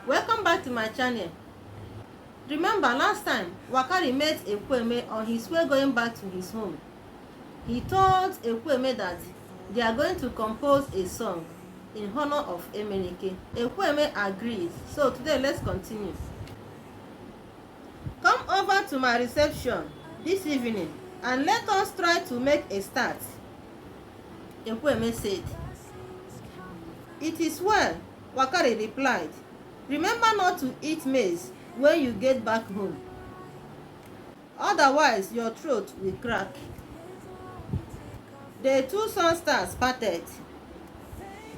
Welcome back to my channel. Remember last time Wakiri met Ekweme on his way going back to his home. He told Ekweme that they are going to compose a song in honor of Emenike. Ekweme agreed. So today let's continue. Come over to my reception this evening and let us try to make a start. Ekweme said. It is well, Wakiri replied. Remember not to eat maize when you get back home. Otherwise, your throat will crack. The two songsters parted.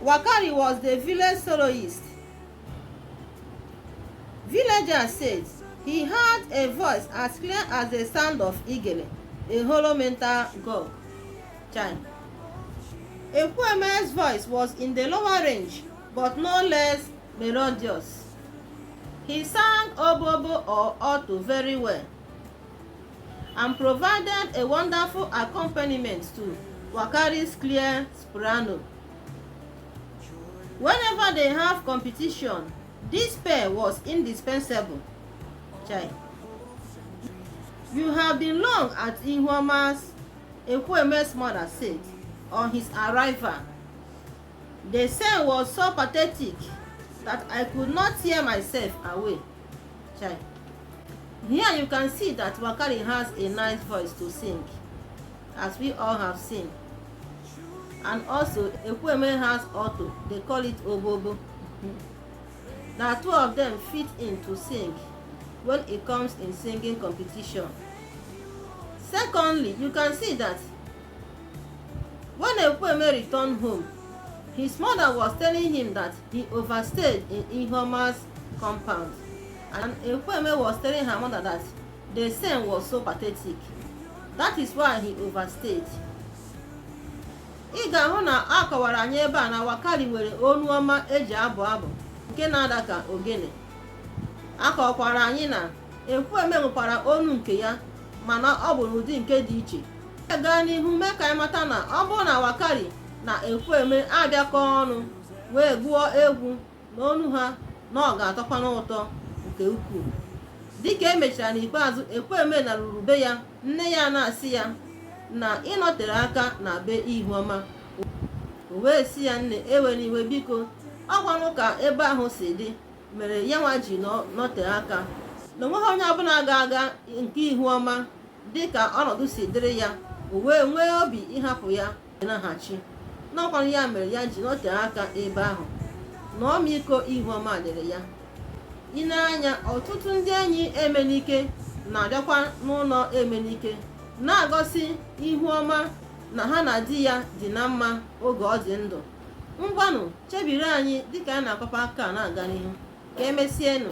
Wakiri was the village soloist. Villagers said he had a voice as clear as the sound of igele, a hollow mental god. Ekweme's voice was in the lower range, but no less melodious. He sang obobo or alto very well and provided a wonderful accompaniment to Wakiri's clear soprano. Whenever they have competition, this pair was indispensable. You have been long at Ihuoma's, Ekweme's mother said on his arrival. The scene was so pathetic that I could not tear myself away. Here you can see that Wakiri has a nice voice to sing, as we all have seen. And also Ekweme has alto, they call it obobo. The two of them fit in to sing when it comes in singing competition. Secondly, you can see that when Ekweme returned home, his mother was telling him that he overstayed in Ihuoma's compound. And Ekweme was telling her mother that the scene was so pathetic. That is why he overstayed. Ị ga-ahụ na a kọwara anyị ebe a na Wakiri nwere onu ọma eji abụ abụ nke na-ada ka ogene. A kọkwara anyị na Ekweme nwekwara onu nke ya, mana ọ bụ n'ụdị nke dị iche. Gaa n'ihu mee ka anyị mata na ọ bụrụ na Wakiri na Ekweme abịakọ ọnụ wee gụọ egwu n'onu ha, na ọ ga-atọkwa n'ụtọ nke ukwuu. Dịka emechara n'ikpeazụ, Ekweme na ruru be ya, nne ya na-asị ya na ịnọtere aka na be Ihuoma. O wee si ya, nne ewe n'iwe, biko ọ gwanụ ka ebe ahụ si dị mere ya nwa ji nọtere aka na onweghị onye ọbụla ga-aga nke Ihuoma dịka ọnọdụ si dịrị ya. O wee nwee obi ịhapụ ya naghachi. N'ọkwanụ ya mere ya ji nọtere aka ebe ahụ na ọmịiko Ihuoma dịrị ya. Ị na-anya, ọtụtụ ndị enyi Emenike na-abịakwa n'ụlọ Emenike na-agosi Ihuoma na ha na di ya dị na mma oge ọ dị ndụ. Ngwanụ chebiri anyị dịka a na-akpapa aka na-aga n'ihu. Ka emesienụ.